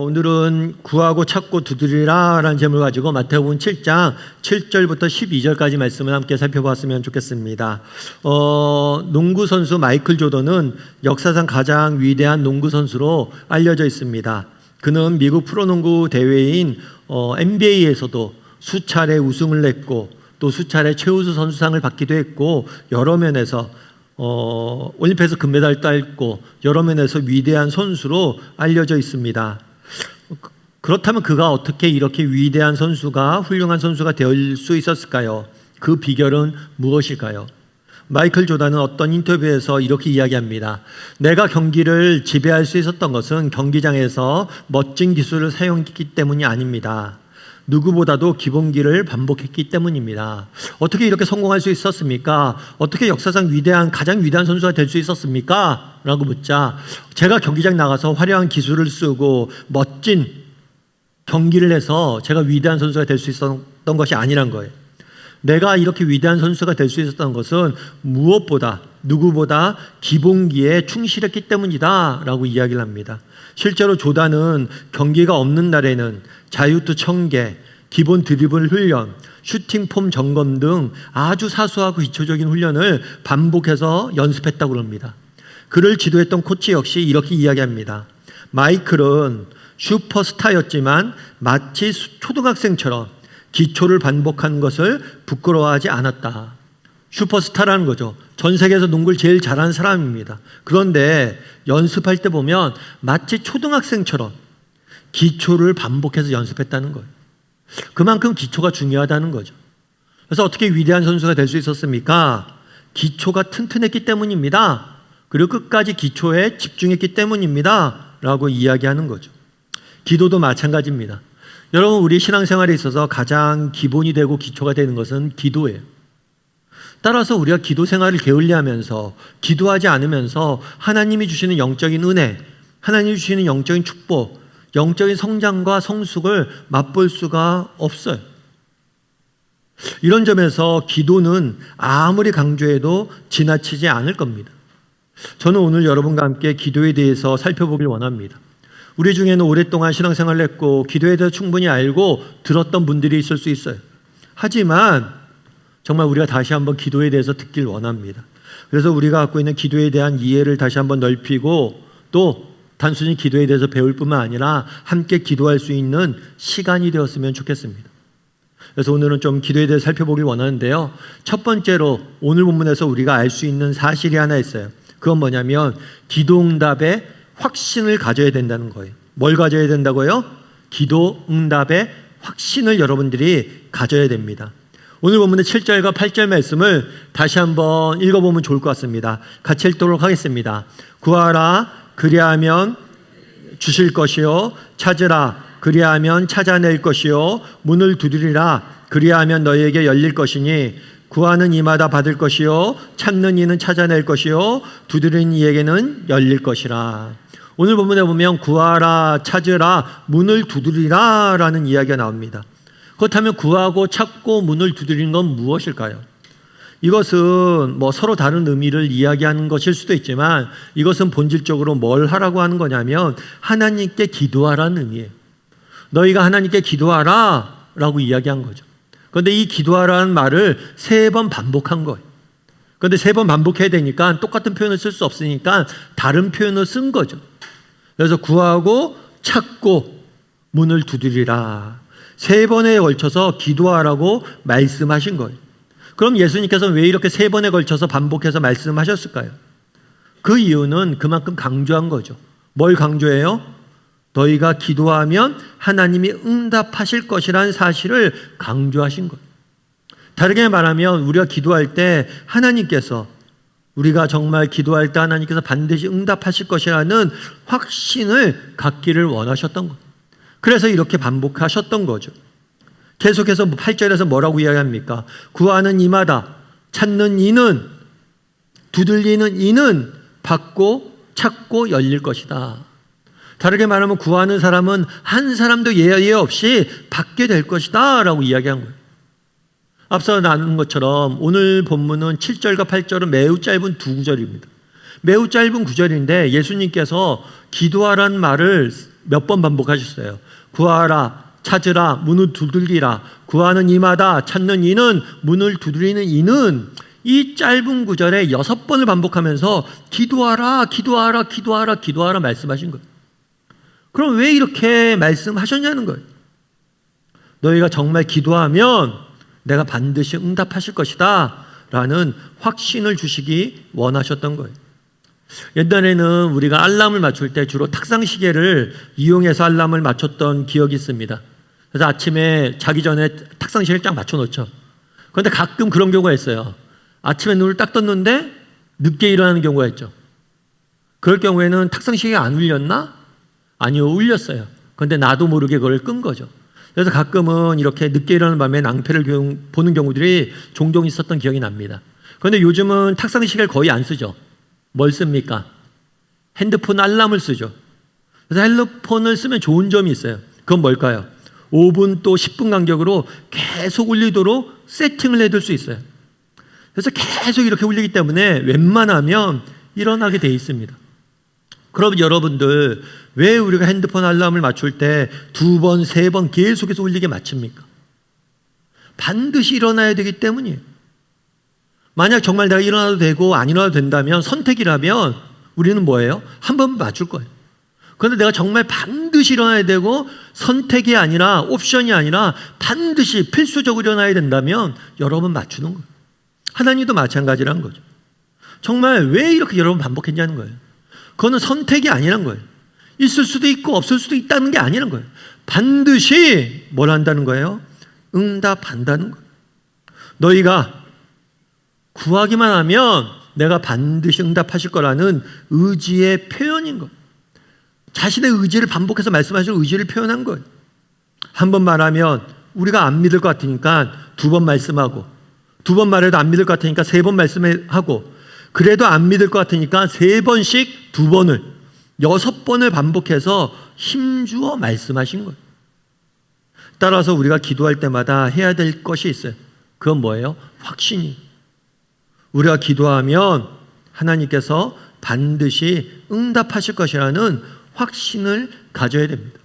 오늘은 구하고 찾고 두드리라 라는 제목을 가지고 마태복음 7장 7절부터 12절까지 말씀을 함께 살펴봤으면 좋겠습니다. 농구 선수 마이클 조던은 역사상 가장 위대한 농구 선수로 알려져 있습니다. 그는 미국 프로농구 대회인 NBA에서도 수차례 우승을 냈고 또 수차례 최우수 선수상을 받기도 했고 여러 면에서 올림픽에서 금메달을 땄고 여러 면에서 위대한 선수로 알려져 있습니다. 그렇다면 그가 어떻게 이렇게 위대한 선수가 훌륭한 선수가 될 수 있었을까요? 그 비결은 무엇일까요? 마이클 조던은 어떤 인터뷰에서 이렇게 이야기합니다. 내가 경기를 지배할 수 있었던 것은 경기장에서 멋진 기술을 사용했기 때문이 아닙니다. 누구보다도 기본기를 반복했기 때문입니다. 어떻게 이렇게 성공할 수 있었습니까? 어떻게 역사상 가장 위대한 선수가 될 수 있었습니까? 라고 묻자 제가 경기장 나가서 화려한 기술을 쓰고 멋진 경기를 해서 제가 위대한 선수가 될 수 있었던 것이 아니란 거예요. 내가 이렇게 위대한 선수가 될 수 있었던 것은 무엇보다 누구보다 기본기에 충실했기 때문이다 라고 이야기를 합니다. 실제로 조던은 경기가 없는 날에는 자유투 1000개, 기본 드리블 훈련, 슈팅 폼 점검 등 아주 사소하고 기초적인 훈련을 반복해서 연습했다고 합니다. 그를 지도했던 코치 역시 이렇게 이야기합니다. 마이클은 슈퍼스타였지만 마치 초등학생처럼 기초를 반복한 것을 부끄러워하지 않았다. 슈퍼스타라는 거죠. 전 세계에서 농구를 제일 잘하는 사람입니다. 그런데 연습할 때 보면 마치 초등학생처럼 기초를 반복해서 연습했다는 거예요. 그만큼 기초가 중요하다는 거죠. 그래서 어떻게 위대한 선수가 될 수 있었습니까? 기초가 튼튼했기 때문입니다. 그리고 끝까지 기초에 집중했기 때문입니다. 라고 이야기하는 거죠. 기도도 마찬가지입니다. 여러분, 우리 신앙생활에 있어서 가장 기본이 되고 기초가 되는 것은 기도예요. 따라서 우리가 기도 생활을 게을리하면서 기도하지 않으면서 하나님이 주시는 영적인 은혜, 하나님이 주시는 영적인 축복, 영적인 성장과 성숙을 맛볼 수가 없어요. 이런 점에서 기도는 아무리 강조해도 지나치지 않을 겁니다. 저는 오늘 여러분과 함께 기도에 대해서 살펴보길 원합니다. 우리 중에는 오랫동안 신앙생활을 했고 기도에 대해서 충분히 알고 들었던 분들이 있을 수 있어요. 하지만 정말 우리가 다시 한번 기도에 대해서 듣길 원합니다. 그래서 우리가 갖고 있는 기도에 대한 이해를 다시 한번 넓히고 또 단순히 기도에 대해서 배울 뿐만 아니라 함께 기도할 수 있는 시간이 되었으면 좋겠습니다. 그래서 오늘은 좀 기도에 대해서 살펴보길 원하는데요. 첫 번째로 오늘 본문에서 우리가 알 수 있는 사실이 하나 있어요. 그건 뭐냐면 기도응답에 확신을 가져야 된다는 거예요. 뭘 가져야 된다고요? 기도응답에 확신을 여러분들이 가져야 됩니다. 오늘 본문의 7절과 8절 말씀을 다시 한번 읽어보면 좋을 것 같습니다. 같이 읽도록 하겠습니다. 구하라 그리하면 주실 것이요 찾으라 그리하면 찾아낼 것이요 문을 두드리라 그리하면 너희에게 열릴 것이니 구하는 이마다 받을 것이요 찾는 이는 찾아낼 것이요 두드리는 이에게는 열릴 것이라. 오늘 본문에 보면 구하라 찾으라 문을 두드리라 라는 이야기가 나옵니다. 그렇다면 구하고 찾고 문을 두드리는 건 무엇일까요? 이것은 서로 다른 의미를 이야기하는 것일 수도 있지만 이것은 본질적으로 뭘 하라고 하는 거냐면 하나님께 기도하라는 의미예요. 너희가 하나님께 기도하라 라고 이야기한 거죠. 그런데 이 기도하라는 말을 3번 반복한 거예요. 그런데 3번 반복해야 되니까 똑같은 표현을 쓸 수 없으니까 다른 표현을 쓴 거죠. 그래서 구하고 찾고 문을 두드리라 3번에 걸쳐서 기도하라고 말씀하신 거예요. 그럼 예수님께서는 왜 이렇게 3번에 걸쳐서 반복해서 말씀하셨을까요? 그 이유는 그만큼 강조한 거죠. 뭘 강조해요? 너희가 기도하면 하나님이 응답하실 것이라는 사실을 강조하신 거예요. 다르게 말하면 우리가 기도할 때 하나님께서 우리가 정말 기도할 때 하나님께서 반드시 응답하실 것이라는 확신을 갖기를 원하셨던 거예요. 그래서 이렇게 반복하셨던 거죠. 계속해서 8절에서 뭐라고 이야기합니까? 구하는 이마다 찾는 이는 두들리는 이는 받고 찾고 열릴 것이다. 다르게 말하면 구하는 사람은 한 사람도 예외 없이 받게 될 것이다 라고 이야기한 거예요. 앞서 나눈 것처럼 오늘 본문은 7절과 8절은 매우 짧은 2구절입니다. 매우 짧은 구절인데 예수님께서 기도하라는 말을 몇 번 반복하셨어요. 구하라, 찾으라, 문을 두들기라. 구하는 이마다, 찾는 이는, 문을 두드리는 이는, 이 짧은 구절에 6번을 반복하면서 기도하라, 기도하라, 기도하라, 기도하라 말씀하신 거예요. 그럼 왜 이렇게 말씀하셨냐는 거예요. 너희가 정말 기도하면 내가 반드시 응답하실 것이다 라는 확신을 주시기 원하셨던 거예요. 옛날에는 우리가 알람을 맞출 때 주로 탁상시계를 이용해서 알람을 맞췄던 기억이 있습니다. 그래서 아침에 자기 전에 탁상시계를 딱 맞춰놓죠. 그런데 가끔 그런 경우가 있어요. 아침에 눈을 딱 떴는데 늦게 일어나는 경우가 있죠. 그럴 경우에는 탁상시계가 안 울렸나? 아니요, 울렸어요. 그런데 나도 모르게 그걸 끈 거죠. 그래서 가끔은 이렇게 늦게 일어나는 밤에 낭패를 보는 경우들이 종종 있었던 기억이 납니다. 그런데 요즘은 탁상시계를 거의 안 쓰죠. 뭘 씁니까? 핸드폰 알람을 쓰죠. 그래서 핸드폰을 쓰면 좋은 점이 있어요. 그건 뭘까요? 5분 또 10분 간격으로 계속 울리도록 세팅을 해둘 수 있어요. 그래서 계속 이렇게 울리기 때문에 웬만하면 일어나게 돼 있습니다. 그럼 여러분들 왜 우리가 핸드폰 알람을 맞출 때 2번, 3번 계속해서 울리게 맞춥니까? 반드시 일어나야 되기 때문이에요. 만약 정말 내가 일어나도 되고 안 일어나도 된다면 선택이라면 우리는 뭐예요? 한 번 맞출 거예요. 그런데 내가 정말 반드시 일어나야 되고 선택이 아니라 옵션이 아니라 반드시 필수적으로 일어나야 된다면 여러 번 맞추는 거예요. 하나님도 마찬가지라는 거죠. 정말 왜 이렇게 여러 번 반복했냐는 거예요. 그거는 선택이 아니란 거예요. 있을 수도 있고 없을 수도 있다는 게 아니란 거예요. 반드시 뭘 한다는 거예요? 응답한다는 거예요. 너희가 구하기만 하면 내가 반드시 응답하실 거라는 의지의 표현인 거예요. 자신의 의지를 반복해서 말씀하시는 의지를 표현한 거예요. 한 번 말하면 우리가 안 믿을 것 같으니까 2번 말씀하고, 2번 말해도 안 믿을 것 같으니까 3번 말씀하고, 그래도 안 믿을 것 같으니까 3번씩 2번을 6번을 반복해서 힘주어 말씀하신 거예요. 따라서 우리가 기도할 때마다 해야 될 것이 있어요. 그건 뭐예요? 확신이. 우리가 기도하면 하나님께서 반드시 응답하실 것이라는 확신을 가져야 됩니다.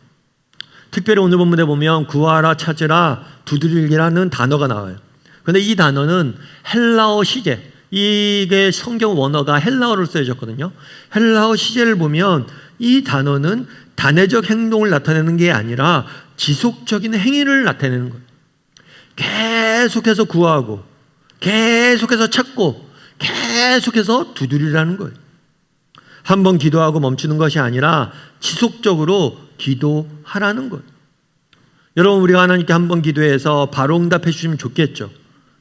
특별히 오늘 본문에 보면 구하라, 찾으라, 두드리기라는 단어가 나와요. 그런데 이 단어는 헬라어 시제, 이게 성경 원어가 헬라어로 쓰여졌거든요. 헬라어 시제를 보면 이 단어는 단회적 행동을 나타내는 게 아니라 지속적인 행위를 나타내는 거예요. 계속해서 구하고 계속해서 찾고 계속해서 두드리라는 거예요. 한 번 기도하고 멈추는 것이 아니라 지속적으로 기도하라는 거예요. 여러분, 우리가 하나님께 한 번 기도해서 바로 응답해 주시면 좋겠죠.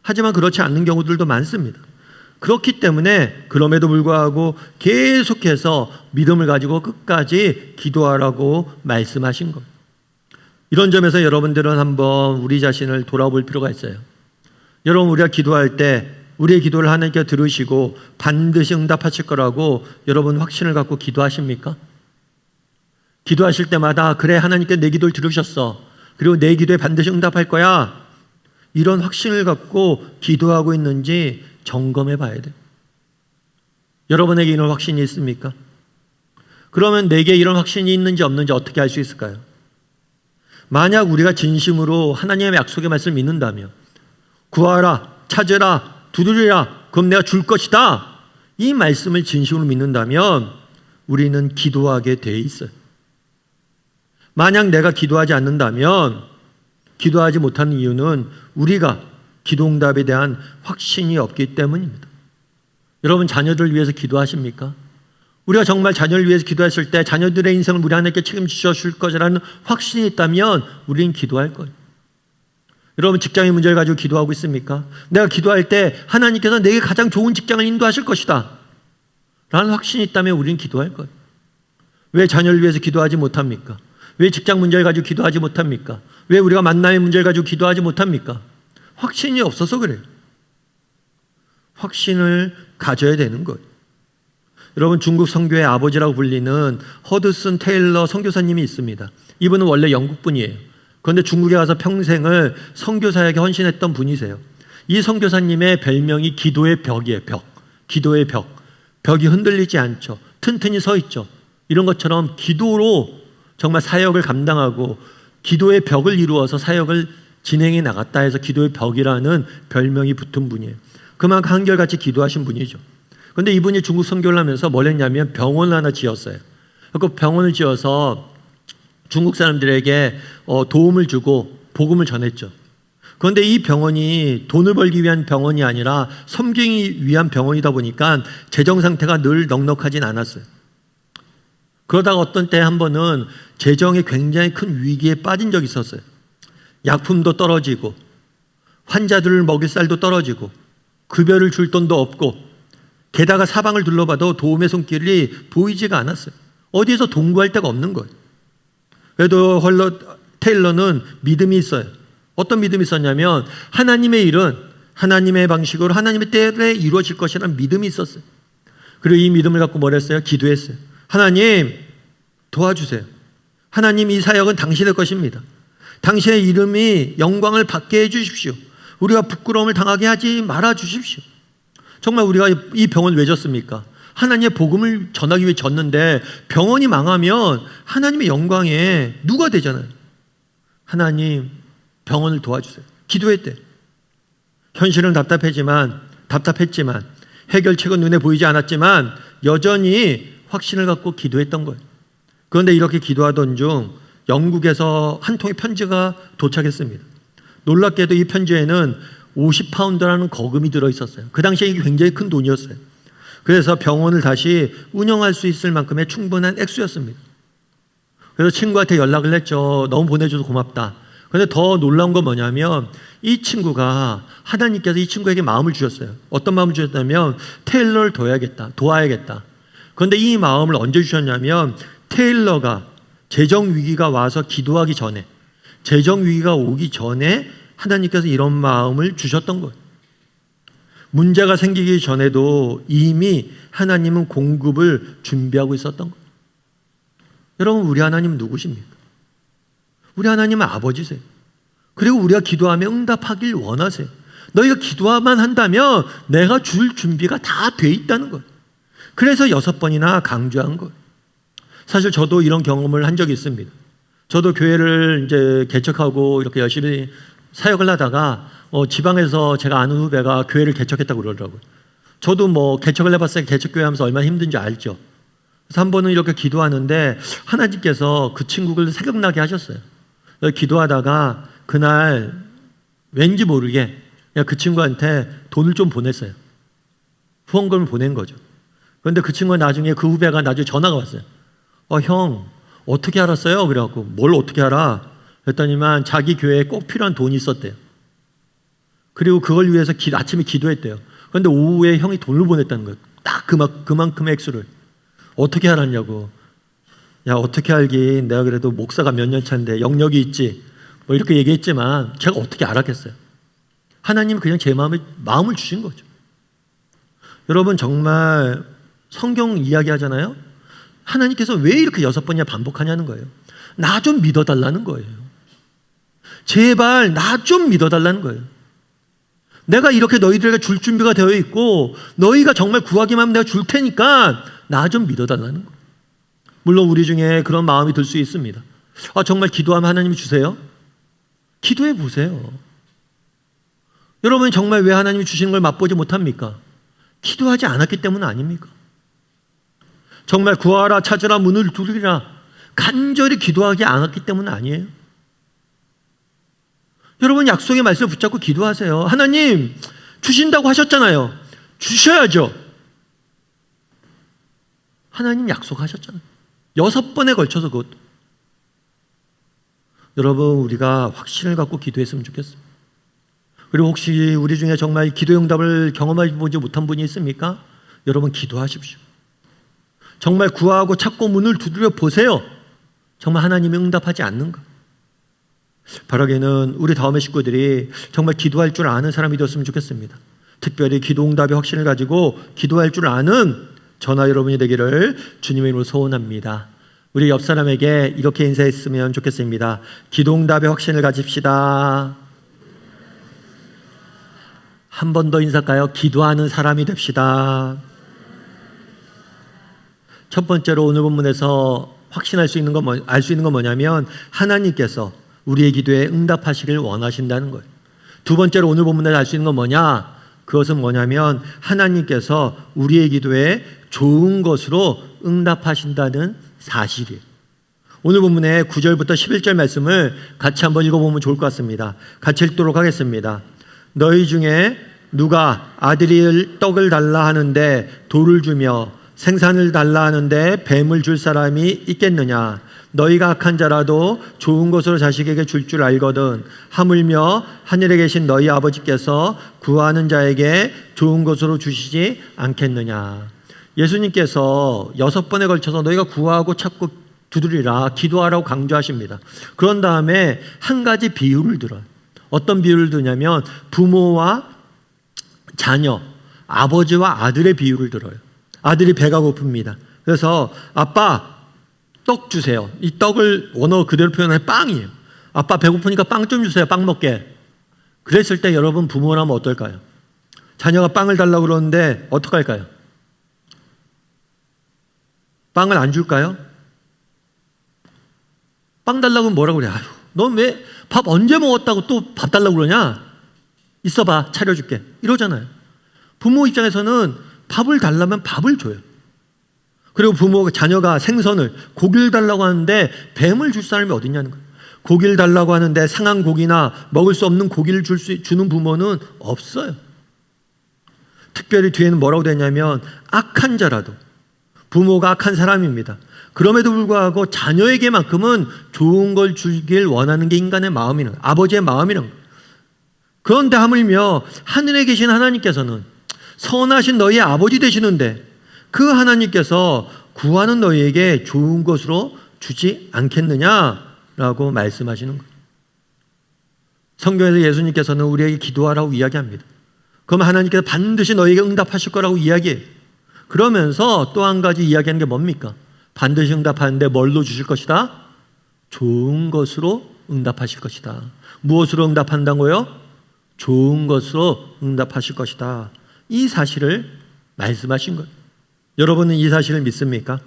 하지만 그렇지 않는 경우들도 많습니다. 그렇기 때문에 그럼에도 불구하고 계속해서 믿음을 가지고 끝까지 기도하라고 말씀하신 거예요. 이런 점에서 여러분들은 한번 우리 자신을 돌아볼 필요가 있어요. 여러분, 우리가 기도할 때 우리의 기도를 하나님께 들으시고 반드시 응답하실 거라고 여러분 확신을 갖고 기도하십니까? 기도하실 때마다 그래, 하나님께 내 기도를 들으셨어, 그리고 내 기도에 반드시 응답할 거야, 이런 확신을 갖고 기도하고 있는지 점검해 봐야 돼요. 여러분에게 이런 확신이 있습니까? 그러면 내게 이런 확신이 있는지 없는지 어떻게 알 수 있을까요? 만약 우리가 진심으로 하나님의 약속의 말씀을 믿는다면, 구하라, 찾으라, 두드리라, 그럼 내가 줄 것이다, 이 말씀을 진심으로 믿는다면 우리는 기도하게 돼 있어요. 만약 내가 기도하지 않는다면, 기도하지 못하는 이유는 우리가 기도응답에 대한 확신이 없기 때문입니다. 여러분, 자녀들을 위해서 기도하십니까? 우리가 정말 자녀를 위해서 기도했을 때 자녀들의 인생을 우리 하나님께 책임져 줄 것이라는 확신이 있다면 우리는 기도할 거예요. 여러분, 직장의 문제를 가지고 기도하고 있습니까? 내가 기도할 때 하나님께서 내게 가장 좋은 직장을 인도하실 것이다 라는 확신이 있다면 우리는 기도할 거예요. 왜 자녀를 위해서 기도하지 못합니까? 왜 직장 문제를 가지고 기도하지 못합니까? 왜 우리가 만남의 문제를 가지고 기도하지 못합니까? 확신이 없어서 그래요. 확신을 가져야 되는 거예요. 여러분, 중국 선교의 아버지라고 불리는 허드슨 테일러 선교사님이 있습니다. 이분은 원래 영국 분이에요. 그런데 중국에 가서 평생을 선교사에게 헌신했던 분이세요. 이 선교사님의 별명이 기도의 벽이에요. 벽. 기도의 벽. 벽이 흔들리지 않죠. 튼튼히 서 있죠. 이런 것처럼 기도로 정말 사역을 감당하고 기도의 벽을 이루어서 사역을 진행해 나갔다 해서 기도의 벽이라는 별명이 붙은 분이에요. 그만큼 한결같이 기도하신 분이죠. 그런데 이분이 중국 선교를 하면서 뭘 했냐면 병원을 하나 지었어요. 그 병원을 지어서 중국 사람들에게 도움을 주고 복음을 전했죠. 그런데 이 병원이 돈을 벌기 위한 병원이 아니라 섬기기 위한 병원이다 보니까 재정 상태가 늘 넉넉하진 않았어요. 그러다가 어떤 때 한 번은 재정에 굉장히 큰 위기에 빠진 적이 있었어요. 약품도 떨어지고 환자들을 먹일 쌀도 떨어지고 급여를 줄 돈도 없고 게다가 사방을 둘러봐도 도움의 손길이 보이지가 않았어요. 어디에서 동구할 데가 없는 거예요. 그래도 테일러는 믿음이 있어요. 어떤 믿음이 있었냐면 하나님의 일은 하나님의 방식으로 하나님의 때에 이루어질 것이라는 믿음이 있었어요. 그리고 이 믿음을 갖고 뭘 했어요? 기도했어요. 하나님 도와주세요. 하나님 이 사역은 당신의 것입니다. 당신의 이름이 영광을 받게 해주십시오. 우리가 부끄러움을 당하게 하지 말아 주십시오. 정말 우리가 이 병원을 왜 졌습니까? 하나님의 복음을 전하기 위해 졌는데 병원이 망하면 하나님의 영광에 누가 되잖아요. 하나님 병원을 도와주세요. 기도했대. 현실은 답답했지만 해결책은 눈에 보이지 않았지만 여전히 확신을 갖고 기도했던 거예요. 그런데 이렇게 기도하던 중 영국에서 한 통의 편지가 도착했습니다. 놀랍게도 이 편지에는 50파운드라는 거금이 들어있었어요. 그 당시에 이게 굉장히 큰 돈이었어요. 그래서 병원을 다시 운영할 수 있을 만큼의 충분한 액수였습니다. 그래서 친구한테 연락을 했죠. 너무 보내줘서 고맙다. 그런데 더 놀라운 건 뭐냐면 이 친구가 하나님께서 이 친구에게 마음을 주셨어요. 어떤 마음을 주셨냐면 테일러를 도와야겠다. 그런데 이 마음을 언제 주셨냐면 테일러가 재정 위기가 와서 기도하기 전에 재정 위기가 오기 전에 하나님께서 이런 마음을 주셨던 거예요. 문제가 생기기 전에도 이미 하나님은 공급을 준비하고 있었던 거예요. 여러분 우리 하나님은 누구십니까? 우리 하나님은 아버지세요. 그리고 우리가 기도하면 응답하길 원하세요. 너희가 기도만 한다면 내가 줄 준비가 다 돼 있다는 거예요. 그래서 6번이나 강조한 거예요. 사실 저도 이런 경험을 한 적이 있습니다. 저도 교회를 이제 개척하고 이렇게 열심히 사역을 하다가 지방에서 제가 아는 후배가 교회를 개척했다고 그러더라고요. 저도 뭐 개척을 해봤어요. 개척교회 하면서 얼마나 힘든지 알죠. 그래서 한 번은 이렇게 기도하는데 하나님께서 그 친구를 생각나게 하셨어요. 기도하다가 그날 왠지 모르게 그냥 그 친구한테 돈을 좀 보냈어요. 후원금을 보낸 거죠. 그런데 그 친구가 나중에 그 후배가 나중에 전화가 왔어요. 형 어떻게 알았어요? 그래갖고 뭘 어떻게 알아? 그랬더니만 자기 교회에 꼭 필요한 돈이 있었대요. 그리고 그걸 위해서 아침에 기도했대요. 그런데 오후에 형이 돈을 보냈다는 거예요. 딱 그만큼의 액수를. 어떻게 알았냐고. 야 어떻게 알긴 내가 그래도 목사가 몇 년 차인데 영역이 있지. 뭐 이렇게 얘기했지만 제가 어떻게 알았겠어요. 하나님은 그냥 제 마음을 주신 거죠. 여러분 정말 성경 이야기하잖아요. 하나님께서 왜 이렇게 6번이나 반복하냐는 거예요. 나 좀 믿어달라는 거예요. 제발 나 좀 믿어달라는 거예요. 내가 이렇게 너희들에게 줄 준비가 되어 있고 너희가 정말 구하기만 하면 내가 줄 테니까 나 좀 믿어달라는 거예요. 물론 우리 중에 그런 마음이 들 수 있습니다. 정말 기도하면 하나님이 주세요? 기도해 보세요. 여러분 정말 왜 하나님이 주시는 걸 맛보지 못합니까? 기도하지 않았기 때문 아닙니까? 정말 구하라 찾으라 문을 두드리라 간절히 기도하지 않았기 때문 아니에요? 여러분 약속의 말씀을 붙잡고 기도하세요. 하나님 주신다고 하셨잖아요. 주셔야죠. 하나님 약속하셨잖아요. 6번에 걸쳐서 그것도. 여러분 우리가 확신을 갖고 기도했으면 좋겠습니다. 그리고 혹시 우리 중에 정말 기도 응답을 경험해보지 못한 분이 있습니까? 여러분 기도하십시오. 정말 구하고 찾고 문을 두드려 보세요. 정말 하나님이 응답하지 않는가? 바라기는 우리 다음의 식구들이 정말 기도할 줄 아는 사람이 되었으면 좋겠습니다. 특별히 기도 응답의 확신을 가지고 기도할 줄 아는 저나 여러분이 되기를 주님의 이름으로 소원합니다. 우리 옆 사람에게 이렇게 인사했으면 좋겠습니다. 기도 응답의 확신을 가집시다. 한 번 더 인사할까요? 기도하는 사람이 됩시다. 첫 번째로 오늘 본문에서 확신할 수 있는 건 알 수 있는 건 뭐냐면 하나님께서 우리의 기도에 응답하시길 원하신다는 거예요. 두 번째로 오늘 본문에서 알 수 있는 건 뭐냐? 그것은 뭐냐면 하나님께서 우리의 기도에 좋은 것으로 응답하신다는 사실이에요. 오늘 본문의 9절부터 11절 말씀을 같이 한번 읽어보면 좋을 것 같습니다. 같이 읽도록 하겠습니다. 너희 중에 누가 아들이 떡을 달라 하는데 돌을 주며 생산을 달라 하는데 뱀을 줄 사람이 있겠느냐? 너희가 악한 자라도 좋은 것으로 자식에게 줄 줄 알거든 하물며 하늘에 계신 너희 아버지께서 구하는 자에게 좋은 것으로 주시지 않겠느냐? 예수님께서 6번에 걸쳐서 너희가 구하고 찾고 두드리라 기도하라고 강조하십니다. 그런 다음에 한 가지 비유를 들어요. 어떤 비유를 드냐면 부모와 자녀, 아버지와 아들의 비유를 들어요. 아들이 배가 고픕니다. 그래서 아빠 떡 주세요. 이 떡을 원어 그대로 표현하면 빵이에요. 아빠 배고프니까 빵 좀 주세요. 빵 먹게. 그랬을 때 여러분 부모라면 어떨까요? 자녀가 빵을 달라고 그러는데 어떡할까요? 빵을 안 줄까요? 빵 달라고 하면 뭐라고 그래? 아유, 넌 왜 밥 언제 먹었다고 또 밥 달라고 그러냐? 있어봐, 차려줄게. 이러잖아요. 부모 입장에서는 밥을 달라면 밥을 줘요. 그리고 자녀가 생선을, 고기를 달라고 하는데 뱀을 줄 사람이 어디 있냐는 거예요. 고기를 달라고 하는데 상한 고기나 먹을 수 없는 고기를 주는 부모는 없어요. 특별히 뒤에는 뭐라고 되냐면 악한 자라도, 부모가 악한 사람입니다. 그럼에도 불구하고 자녀에게만큼은 좋은 걸 주길 원하는 게 인간의 마음이라는 거예요. 아버지의 마음이라는 거예요. 그런데 하물며 하늘에 계신 하나님께서는 선하신 너희의 아버지 되시는데 그 하나님께서 구하는 너희에게 좋은 것으로 주지 않겠느냐라고 말씀하시는 거예요. 성경에서 예수님께서는 우리에게 기도하라고 이야기합니다. 그럼 하나님께서 반드시 너희에게 응답하실 거라고 이야기해요. 그러면서 또 한 가지 이야기하는 게 뭡니까? 반드시 응답하는데 뭘로 주실 것이다? 좋은 것으로 응답하실 것이다. 무엇으로 응답한다고요? 좋은 것으로 응답하실 것이다. 이 사실을 말씀하신 거예요. 여러분은 이 사실을 믿습니까?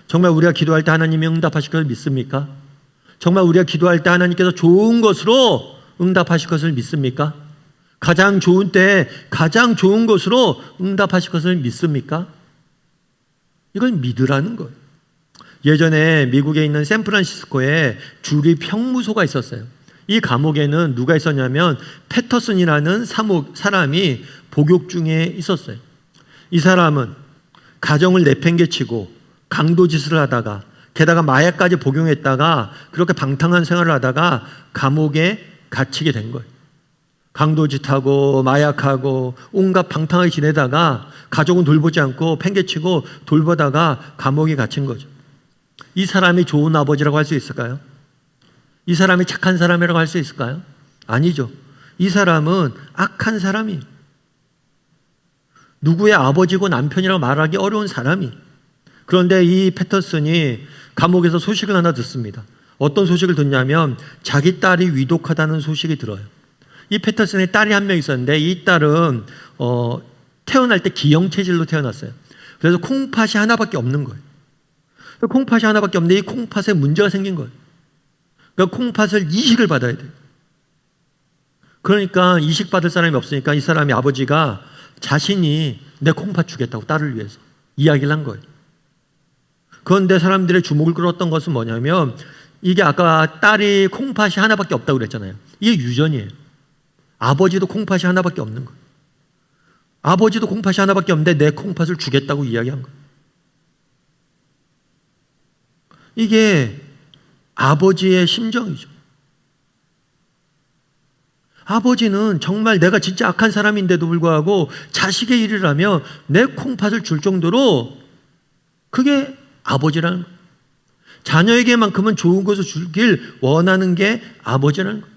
정말 우리가 기도할 때 하나님이 응답하실 것을 믿습니까? 정말 우리가 기도할 때 하나님께서 좋은 것으로 응답하실 것을 믿습니까? 가장 좋은 때에 가장 좋은 것으로 응답하실 것을 믿습니까? 이걸 믿으라는 거예요. 예전에 미국에 있는 샌프란시스코에 주립 형무소가 있었어요. 이 감옥에는 누가 있었냐면 패터슨이라는 사람이 복역 중에 있었어요. 이 사람은 가정을 내팽개치고 강도짓을 하다가 게다가 마약까지 복용했다가 그렇게 방탕한 생활을 하다가 감옥에 갇히게 된 거예요. 강도짓하고 마약하고 온갖 방탕하게 지내다가 가족은 돌보지 않고 팽개치고 돌보다가 감옥에 갇힌 거죠. 이 사람이 좋은 아버지라고 할 수 있을까요? 이 사람이 착한 사람이라고 할 수 있을까요? 아니죠. 이 사람은 악한 사람이에요. 누구의 아버지고 남편이라고 말하기 어려운 사람이. 그런데 이 패터슨이 감옥에서 소식을 하나 듣습니다. 어떤 소식을 듣냐면 자기 딸이 위독하다는 소식이 들어요. 이 패터슨의 딸이 한 명 있었는데 이 딸은 태어날 때 기형체질로 태어났어요. 그래서 콩팥이 하나밖에 없는 거예요. 콩팥이 하나밖에 없는데 이 콩팥에 문제가 생긴 거예요. 그러니까 콩팥을 이식을 받아야 돼요. 그러니까 이식 받을 사람이 없으니까 이 사람이 아버지가 자신이 내 콩팥 주겠다고 딸을 위해서 이야기를 한 거예요. 그런데 사람들의 주목을 끌었던 것은 뭐냐면 이게 아까 딸이 콩팥이 하나밖에 없다고 그랬잖아요. 이게 유전이에요. 아버지도 콩팥이 하나밖에 없는 거예요. 아버지도 콩팥이 하나밖에 없는데 내 콩팥을 주겠다고 이야기한 거예요. 이게 아버지의 심정이죠. 아버지는 정말 내가 진짜 악한 사람인데도 불구하고 자식의 일을 하며 내 콩팥을 줄 정도로 그게 아버지라는 거예요. 자녀에게만큼은 좋은 것을 주길 원하는 게 아버지라는 거예요.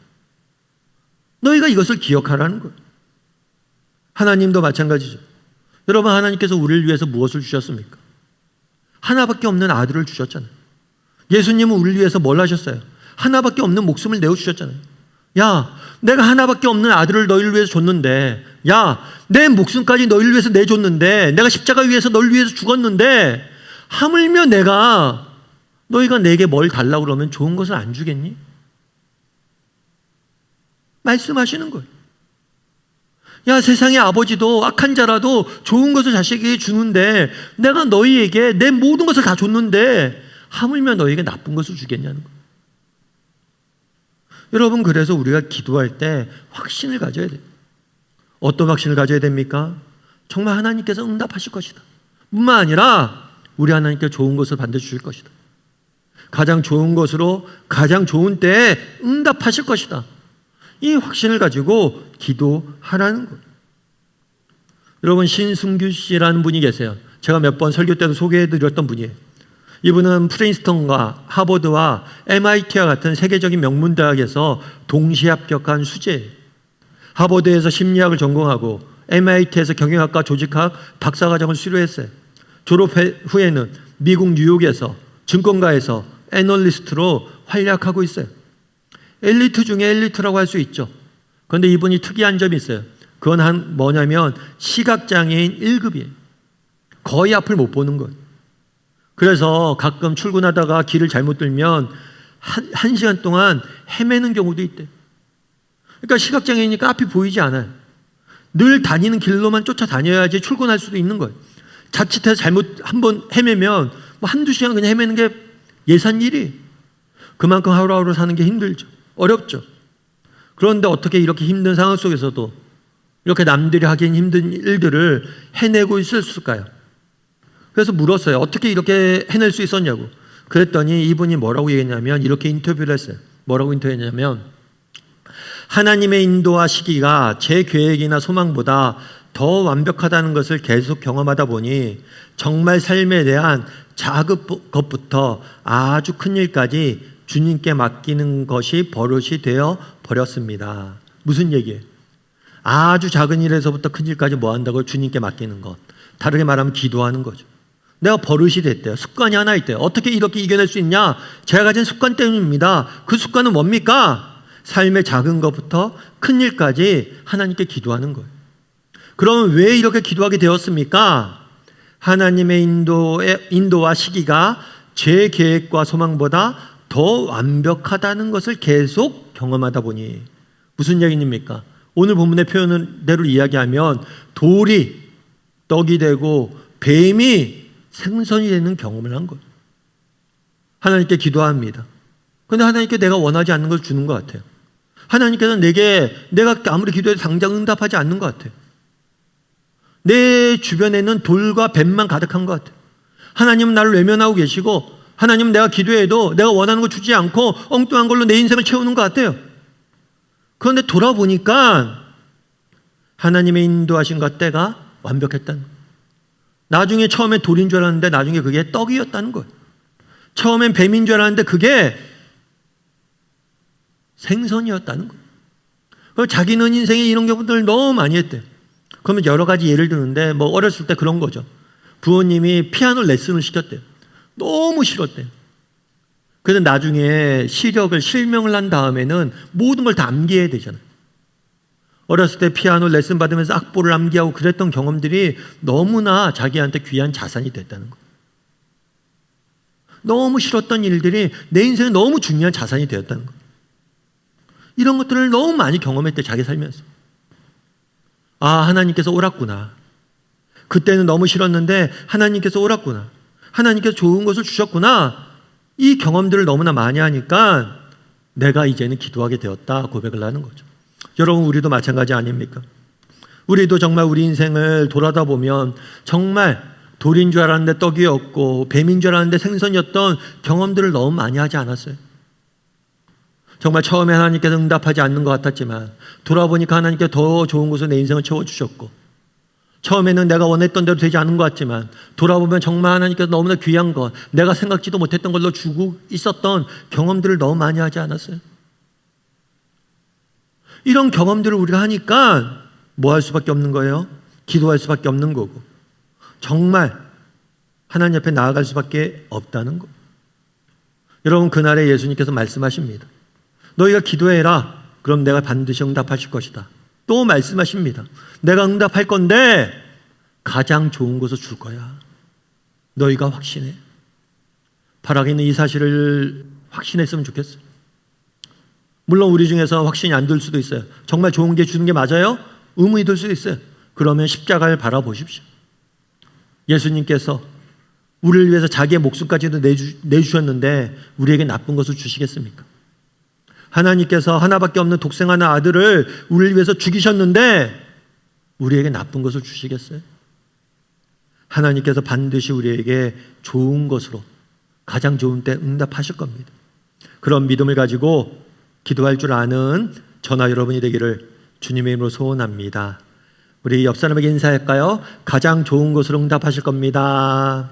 너희가 이것을 기억하라는 거예요. 하나님도 마찬가지죠. 여러분, 하나님께서 우리를 위해서 무엇을 주셨습니까? 하나밖에 없는 아들을 주셨잖아요. 예수님은 우리를 위해서 뭘 하셨어요? 하나밖에 없는 목숨을 내어주셨잖아요. 야, 내가 하나밖에 없는 아들을 너희를 위해서 줬는데, 야, 내 목숨까지 너희를 위해서 내줬는데, 내가 십자가 위에서 너희를 위해서 죽었는데, 하물며 내가 너희가 내게 뭘 달라고 그러면 좋은 것을 안 주겠니? 말씀하시는 거예요. 야, 세상의 아버지도 악한 자라도 좋은 것을 자식에게 주는데 내가 너희에게 내 모든 것을 다 줬는데 하물며 너희에게 나쁜 것을 주겠냐는 거예요. 여러분, 그래서 우리가 기도할 때 확신을 가져야 돼요. 어떤 확신을 가져야 됩니까? 정말 하나님께서 응답하실 것이다. 뿐만 아니라 우리 하나님께 좋은 것을 반드시 주실 것이다. 가장 좋은 것으로 가장 좋은 때에 응답하실 것이다. 이 확신을 가지고 기도하라는 거예요. 여러분, 신승규 씨라는 분이 계세요. 제가 몇 번 설교 때도 소개해드렸던 분이에요. 이분은 프린스턴과 하버드와 MIT와 같은 세계적인 명문대학에서 동시에 합격한 수재예요. 하버드에서 심리학을 전공하고 MIT에서 경영학과 조직학 박사과정을 수료했어요. 졸업 후에는 미국 뉴욕에서 증권가에서 애널리스트로 활약하고 있어요. 엘리트 중에 엘리트라고 할 수 있죠. 그런데 이분이 특이한 점이 있어요. 그건 뭐냐면 시각장애인 1급이에요. 거의 앞을 못 보는 거예요. 그래서 가끔 출근하다가 길을 잘못 들면 한 시간 동안 헤매는 경우도 있대요. 그러니까 시각장애이니까 앞이 보이지 않아요. 늘 다니는 길로만 쫓아다녀야지 출근할 수도 있는 거예요. 자칫해서 잘못 한번 헤매면 뭐 한두 시간 그냥 헤매는 게 예산일이. 그만큼 하루하루 사는 게 힘들죠. 어렵죠. 그런데 어떻게 이렇게 힘든 상황 속에서도 이렇게 남들이 하긴 힘든 일들을 해내고 있을까요? 그래서 물었어요. 어떻게 이렇게 해낼 수 있었냐고. 그랬더니 이분이 뭐라고 얘기했냐면 이렇게 인터뷰를 했어요. 뭐라고 인터뷰했냐면 하나님의 인도와 시기가 제 계획이나 소망보다 더 완벽하다는 것을 계속 경험하다 보니 정말 삶에 대한 작은 것부터 아주 큰 일까지 주님께 맡기는 것이 버릇이 되어 버렸습니다. 무슨 얘기예요? 아주 작은 일에서부터 큰 일까지 뭐 한다고요? 주님께 맡기는 것. 다르게 말하면 기도하는 거죠. 내가 버릇이 됐대요. 습관이 하나 있대요. 어떻게 이렇게 이겨낼 수 있냐? 제가 가진 습관 때문입니다. 그 습관은 뭡니까? 삶의 작은 것부터 큰 일까지 하나님께 기도하는 거예요. 그럼 왜 이렇게 기도하게 되었습니까? 하나님의 인도와 시기가 제 계획과 소망보다 더 완벽하다는 것을 계속 경험하다 보니. 무슨 얘기입니까? 오늘 본문의 표현대로 이야기하면 돌이 떡이 되고 뱀이 생선이 되는 경험을 한 거예요. 하나님께 기도합니다. 그런데 하나님께 내가 원하지 않는 걸 주는 것 같아요. 하나님께서 내가 아무리 기도해도 당장 응답하지 않는 것 같아요. 내 주변에는 돌과 뱀만 가득한 것 같아요. 하나님은 나를 외면하고 계시고 하나님은 내가 기도해도 내가 원하는 거 주지 않고 엉뚱한 걸로 내 인생을 채우는 것 같아요. 그런데 돌아보니까 하나님의 인도하신 것 때가 완벽했다는 거예요. 나중에 처음에 돌인 줄 알았는데 나중에 그게 떡이었다는 거예요. 처음엔 뱀인 줄 알았는데 그게 생선이었다는 거예요. 자기는 인생에 이런 경우들을 너무 많이 했대요. 그러면 여러 가지 예를 드는데 뭐 어렸을 때 그런 거죠. 부모님이 피아노 레슨을 시켰대요. 너무 싫었대요. 그래서 나중에 실명을 한 다음에는 모든 걸 다 암기해야 되잖아요. 어렸을 때 피아노 레슨 받으면서 악보를 암기하고 그랬던 경험들이 너무나 자기한테 귀한 자산이 됐다는 거예요. 너무 싫었던 일들이 내 인생에 너무 중요한 자산이 되었다는 거예요. 이런 것들을 너무 많이 경험했대, 자기 살면서. 아, 하나님께서 옳았구나. 그때는 너무 싫었는데 하나님께서 옳았구나. 하나님께서 좋은 것을 주셨구나. 이 경험들을 너무나 많이 하니까 내가 이제는 기도하게 되었다 고백을 하는 거죠. 여러분, 우리도 마찬가지 아닙니까? 우리도 정말 우리 인생을 돌아다 보면 정말 돌인 줄 알았는데 떡이었고 뱀인 줄 알았는데 생선이었던 경험들을 너무 많이 하지 않았어요? 정말 처음에 하나님께서 응답하지 않는 것 같았지만 돌아보니까 하나님께 더 좋은 곳으로 내 인생을 채워주셨고, 처음에는 내가 원했던 대로 되지 않은 것 같지만 돌아보면 정말 하나님께서 너무나 귀한 것, 내가 생각지도 못했던 걸로 주고 있었던 경험들을 너무 많이 하지 않았어요? 이런 경험들을 우리가 하니까 뭐 할 수밖에 없는 거예요? 기도할 수밖에 없는 거고 정말 하나님 앞에 나아갈 수밖에 없다는 거. 여러분, 그날에 예수님께서 말씀하십니다. 너희가 기도해라. 그럼 내가 반드시 응답하실 것이다. 또 말씀하십니다. 내가 응답할 건데 가장 좋은 것을 줄 거야. 너희가 확신해. 바라기는 이 사실을 확신했으면 좋겠어요. 물론 우리 중에서 확신이 안 들 수도 있어요. 정말 좋은 게 주는 게 맞아요? 의문이 들 수도 있어요. 그러면 십자가를 바라보십시오. 예수님께서 우리를 위해서 자기의 목숨까지도 내주셨는데 우리에게 나쁜 것을 주시겠습니까? 하나님께서 하나밖에 없는 독생하는 아들을 우리를 위해서 죽이셨는데 우리에게 나쁜 것을 주시겠어요? 하나님께서 반드시 우리에게 좋은 것으로, 가장 좋은 때 응답하실 겁니다. 그런 믿음을 가지고 기도할 줄 아는 저나 여러분이 되기를 주님의 이름으로 소원합니다. 우리 옆 사람에게 인사할까요? 가장 좋은 것으로 응답하실 겁니다.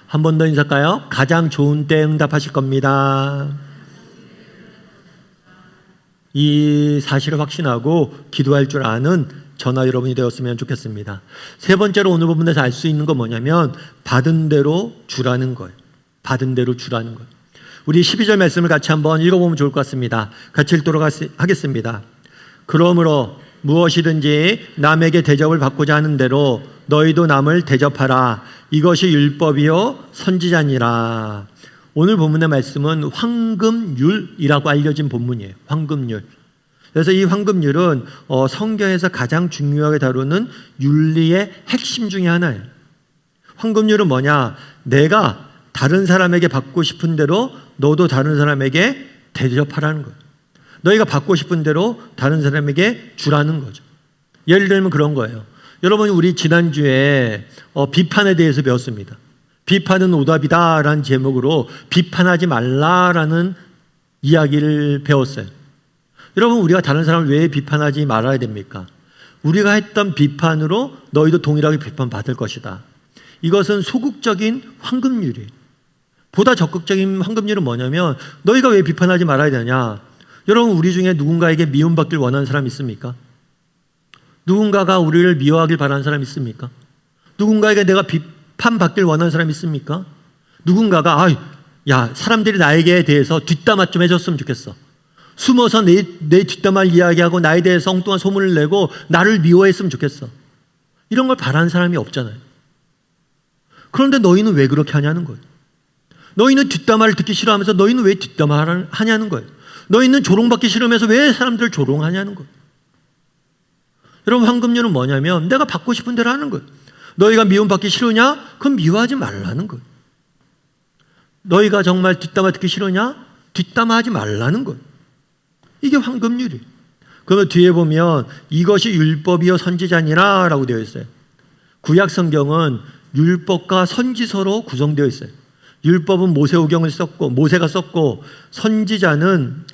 한 번 더 인사할까요? 가장 좋은 때 응답하실 겁니다. 이 사실을 확신하고 기도할 줄 아는 저나 여러분이 되었으면 좋겠습니다. 세 번째로 오늘 부분에서 알 수 있는 건 뭐냐면 받은 대로 주라는 거예요. 받은 대로 주라는 거예요. 우리 12절 말씀을 같이 한번 읽어보면 좋을 것 같습니다. 같이 읽도록 하겠습니다. 그러므로 무엇이든지 남에게 대접을 받고자 하는 대로 너희도 남을 대접하라. 이것이 율법이요 선지자니라. 오늘 본문의 말씀은 황금률이라고 알려진 본문이에요. 황금률. 그래서 이 황금률은 성경에서 가장 중요하게 다루는 윤리의 핵심 중에 하나예요. 황금률은 뭐냐? 내가 다른 사람에게 받고 싶은 대로 너도 다른 사람에게 대접하라는 거예요. 너희가 받고 싶은 대로 다른 사람에게 주라는 거죠. 예를 들면 그런 거예요. 여러분, 우리 지난주에 비판에 대해서 배웠습니다. 비판은 오답이다 라는 제목으로 비판하지 말라라는 이야기를 배웠어요. 여러분, 우리가 다른 사람을 왜 비판하지 말아야 됩니까? 우리가 했던 비판으로 너희도 동일하게 비판받을 것이다. 이것은 소극적인 황금률이에요. 보다 적극적인 황금률은 뭐냐면 너희가 왜 비판하지 말아야 되냐? 여러분, 우리 중에 누군가에게 미움받길 원하는 사람 있습니까? 누군가가 우리를 미워하길 바라는 사람 있습니까? 누군가에게 내가 비판받길 원하는 사람 있습니까? 누군가가 야, 사람들이 나에게 대해서 뒷담화 좀 해줬으면 좋겠어. 숨어서 내 뒷담화를 이야기하고 나에 대해서 엉뚱한 소문을 내고 나를 미워했으면 좋겠어. 이런 걸 바라는 사람이 없잖아요. 그런데 너희는 왜 그렇게 하냐는 거예요. 너희는 뒷담화를 듣기 싫어하면서 너희는 왜 뒷담화를 하냐는 거예요. 너희는 조롱받기 싫으면서 왜 사람들을 조롱하냐는 거예요. 여러분, 황금률은 뭐냐면 내가 받고 싶은 대로 하는 거예요. 너희가 미움받기 싫으냐? 그럼 미워하지 말라는 거예요. 너희가 정말 뒷담화 듣기 싫으냐? 뒷담화하지 말라는 거예요. 이게 황금률이에요. 그러면 뒤에 보면 이것이 율법이요 선지자니라 라고 되어 있어요. 구약 성경은 율법과 선지서로 구성되어 있어요. 율법은 모세오경을 썼고 모세가 썼고 선지서는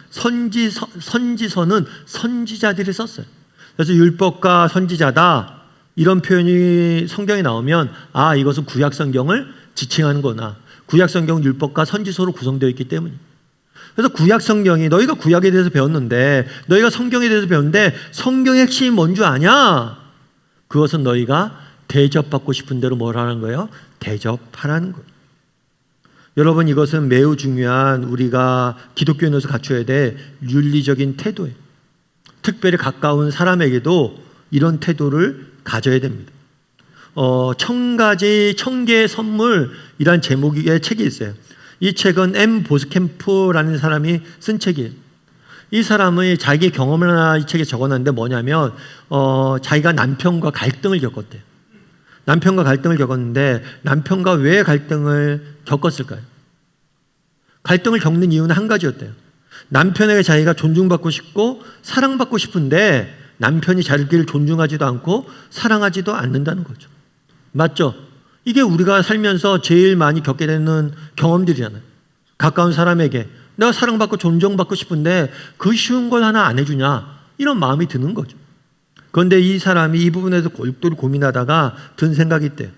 선지자들이 썼어요. 그래서 율법과 선지자다 이런 표현이 성경에 나오면 이것은 구약 성경을 지칭하는구나. 구약 성경은 율법과 선지서로 구성되어 있기 때문이에요. 그래서 구약 성경이 너희가 구약에 대해서 배웠는데 너희가 성경에 대해서 배웠는데 성경의 핵심이 뭔 줄 아냐? 그것은 너희가 대접받고 싶은 대로 뭘 하는 거예요? 대접하라는 거예요. 여러분, 이것은 매우 중요한 우리가 기독교인으로서 갖춰야 될 윤리적인 태도예요. 특별히 가까운 사람에게도 이런 태도를 가져야 됩니다. 천개의 선물이란 제목의 책이 있어요. 이 책은 M. 보스캠프라는 사람이 쓴 책이에요. 이 사람의 자기 경험을 하나 이 책에 적어놨는데 뭐냐면 자기가 남편과 갈등을 겪었대요. 남편과 갈등을 겪었는데 남편과 왜 갈등을 겪었을까요? 갈등을 겪는 이유는 한 가지였대요. 남편에게 자기가 존중받고 싶고 사랑받고 싶은데 남편이 자기를 존중하지도 않고 사랑하지도 않는다는 거죠. 맞죠? 이게 우리가 살면서 제일 많이 겪게 되는 경험들이잖아요. 가까운 사람에게 내가 사랑받고 존중받고 싶은데 그 쉬운 걸 하나 안 해주냐 이런 마음이 드는 거죠. 그런데 이 사람이 이 부분에서 골똘히 고민하다가 든 생각이 있대요.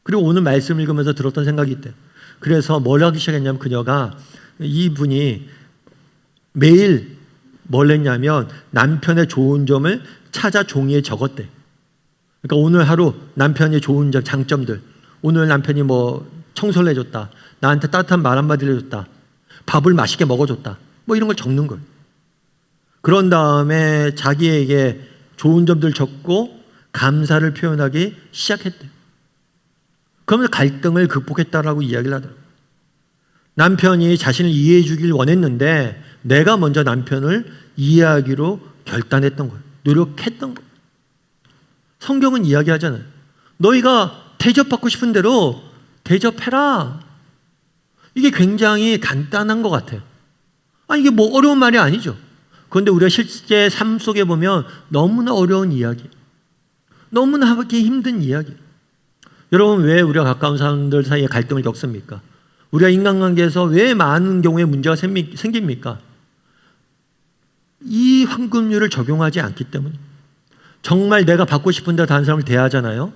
그리고 오늘 말씀 읽으면서 들었던 생각이 있대요. 그래서 뭘 하기 시작했냐면 그녀가 이분이 매일 뭘 했냐면 남편의 좋은 점을 찾아 종이에 적었대. 그러니까 오늘 하루 남편의 좋은 점, 장점들. 오늘 남편이 뭐 청소를 해줬다. 나한테 따뜻한 말 한마디를 해줬다. 밥을 맛있게 먹어줬다. 뭐 이런 걸 적는 거예요. 그런 다음에 자기에게 좋은 점들 적고 감사를 표현하기 시작했대요. 그러면서 갈등을 극복했다라고 이야기를 하더라고요. 남편이 자신을 이해해 주길 원했는데 내가 먼저 남편을 이해하기로 결단했던 거예요. 노력했던 거예요. 성경은 이야기하잖아요. 너희가 대접받고 싶은 대로 대접해라. 이게 굉장히 간단한 것 같아요. 이게 뭐 어려운 말이 아니죠. 그런데 우리가 실제 삶 속에 보면 너무나 어려운 이야기, 너무나 하기 힘든 이야기. 여러분, 왜 우리가 가까운 사람들 사이에 갈등을 겪습니까? 우리가 인간관계에서 왜 많은 경우에 문제가 생깁니까? 이 황금률을 적용하지 않기 때문에. 정말 내가 받고 싶은 대로 다른 사람을 대하잖아요.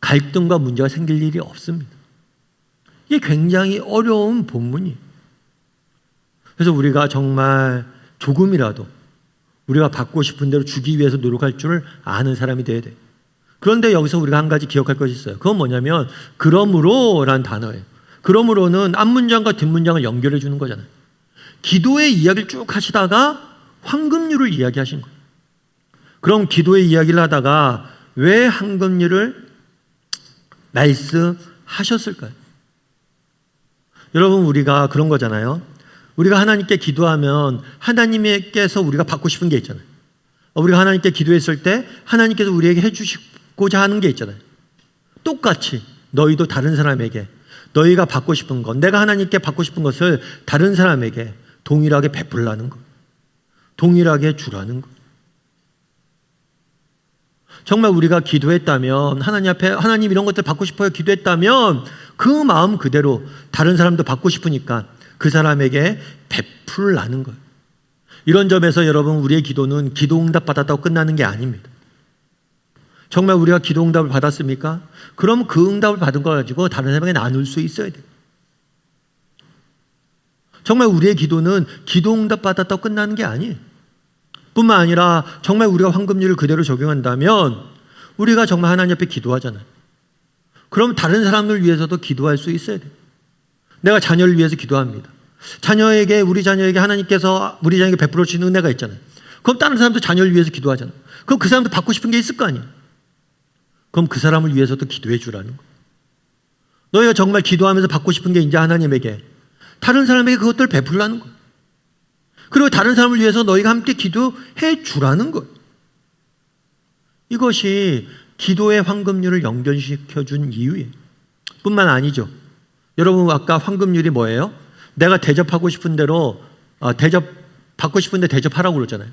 갈등과 문제가 생길 일이 없습니다. 이게 굉장히 어려운 본문이에요. 그래서 우리가 정말 조금이라도 우리가 받고 싶은 대로 주기 위해서 노력할 줄 아는 사람이 돼야 돼요. 그런데 여기서 우리가 한 가지 기억할 것이 있어요. 그건 뭐냐면 그러므로라는 단어예요. 그러므로는 앞문장과 뒷문장을 연결해 주는 거잖아요. 기도의 이야기를 쭉 하시다가 황금률을 이야기하신 거예요. 그럼 기도의 이야기를 하다가 왜 황금률을 말씀하셨을까요? 여러분, 우리가 그런 거잖아요. 우리가 하나님께 기도하면 하나님께서 우리가 받고 싶은 게 있잖아요. 우리가 하나님께 기도했을 때 하나님께서 우리에게 해주시고자 하는 게 있잖아요. 똑같이 너희도 다른 사람에게 너희가 받고 싶은 것, 내가 하나님께 받고 싶은 것을 다른 사람에게 동일하게 베풀라는 것, 동일하게 주라는 것. 정말 우리가 기도했다면, 하나님 앞에 하나님 이런 것들 받고 싶어요 기도했다면 그 마음 그대로 다른 사람도 받고 싶으니까 그 사람에게 베풀라는 거예요. 이런 점에서 여러분, 우리의 기도는 기도응답 받았다고 끝나는 게 아닙니다. 정말 우리가 기도응답을 받았습니까? 그럼 그 응답을 받은 거 가지고 다른 사람에게 나눌 수 있어야 돼요. 정말 우리의 기도는 기도응답 받았다고 끝나는 게 아니에요. 뿐만 아니라 정말 우리가 황금률을 그대로 적용한다면 우리가 정말 하나님 앞에 기도하잖아요. 그럼 다른 사람을 위해서도 기도할 수 있어야 돼요. 내가 자녀를 위해서 기도합니다. 우리 자녀에게 하나님께서 우리 자녀에게 베풀어 주시는 은혜가 있잖아요. 그럼 다른 사람도 자녀를 위해서 기도하잖아요. 그럼 그 사람도 받고 싶은 게 있을 거 아니에요. 그럼 그 사람을 위해서도 기도해 주라는 거예요. 너희가 정말 기도하면서 받고 싶은 게 이제 하나님에게, 다른 사람에게 그것들을 베풀라는 거예요. 그리고 다른 사람을 위해서 너희가 함께 기도해 주라는 거예요. 이것이 기도의 황금률을 연결시켜준 이유예요. 뿐만 아니죠. 여러분, 아까 황금률이 뭐예요? 내가 대접하고 싶은 대로 받고 싶은데 대접하라고 그러잖아요.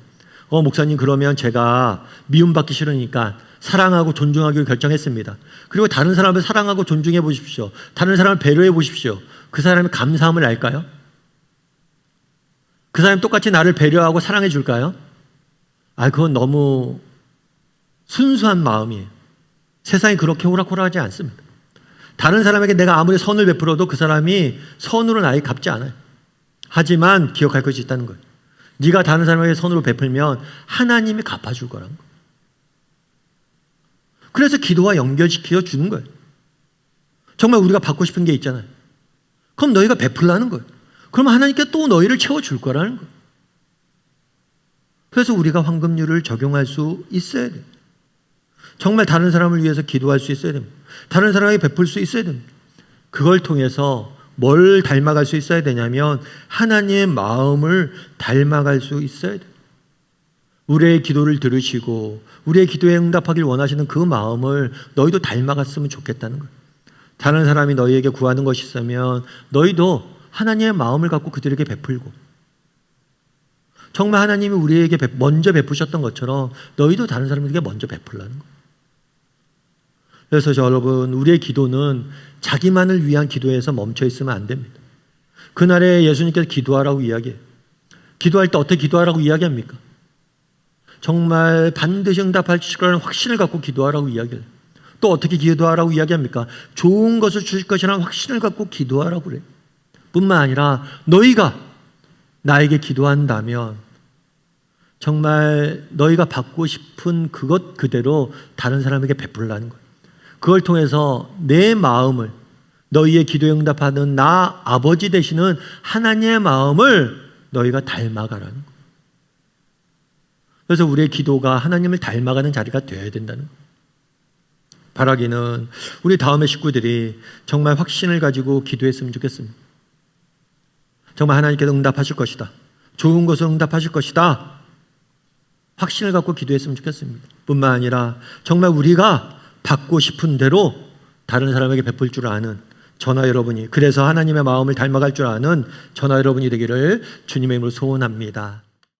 목사님, 그러면 제가 미움받기 싫으니까 사랑하고 존중하기로 결정했습니다. 그리고 다른 사람을 사랑하고 존중해 보십시오. 다른 사람을 배려해 보십시오. 그 사람이 감사함을 알까요? 그 사람이 똑같이 나를 배려하고 사랑해 줄까요? 그건 너무 순수한 마음이에요. 세상이 그렇게 호락호락하지 않습니다. 다른 사람에게 내가 아무리 선을 베풀어도 그 사람이 선으로 나에게 갚지 않아요. 하지만 기억할 것이 있다는 거예요. 네가 다른 사람에게 선으로 베풀면 하나님이 갚아줄 거라는 거예요. 그래서 기도와 연결시켜 주는 거예요. 정말 우리가 받고 싶은 게 있잖아요. 그럼 너희가 베풀라는 거예요. 그럼 하나님께 또 너희를 채워줄 거라는 거예요. 그래서 우리가 황금률을 적용할 수 있어야 돼요. 정말 다른 사람을 위해서 기도할 수 있어야 됩니다. 다른 사람에게 베풀 수 있어야 됩니다. 그걸 통해서 뭘 닮아갈 수 있어야 되냐면 하나님의 마음을 닮아갈 수 있어야 돼요. 우리의 기도를 들으시고 우리의 기도에 응답하길 원하시는 그 마음을 너희도 닮아갔으면 좋겠다는 거예요. 다른 사람이 너희에게 구하는 것이 있으면 너희도 하나님의 마음을 갖고 그들에게 베풀고, 정말 하나님이 우리에게 먼저 베푸셨던 것처럼 너희도 다른 사람에게 먼저 베풀라는 거예요. 그래서 여러분, 우리의 기도는 자기만을 위한 기도에서 멈춰 있으면 안 됩니다. 그날에 예수님께서 기도하라고 이야기해요. 기도할 때 어떻게 기도하라고 이야기합니까? 정말 반드시 응답하실 거라는 확신을 갖고 기도하라고 이야기해요. 또 어떻게 기도하라고 이야기합니까? 좋은 것을 주실 것이라는 확신을 갖고 기도하라고 그래요. 뿐만 아니라 너희가 나에게 기도한다면 정말 너희가 받고 싶은 그것 그대로 다른 사람에게 베풀라는 거예요. 그걸 통해서 내 마음을, 너희의 기도에 응답하는 나 아버지 되시는 하나님의 마음을 너희가 닮아가라는 거예요. 그래서 우리의 기도가 하나님을 닮아가는 자리가 되어야 된다는 거예요. 바라기는 우리 다음의 식구들이 정말 확신을 가지고 기도했으면 좋겠습니다. 정말 하나님께서 응답하실 것이다. 좋은 것을 응답하실 것이다. 확신을 갖고 기도했으면 좋겠습니다. 뿐만 아니라 정말 우리가 받고 싶은 대로 다른 사람에게 베풀 줄 아는 저나 여러분이, 그래서 하나님의 마음을 닮아갈 줄 아는 저나 여러분이 되기를 주님의 이름으로 소원합니다.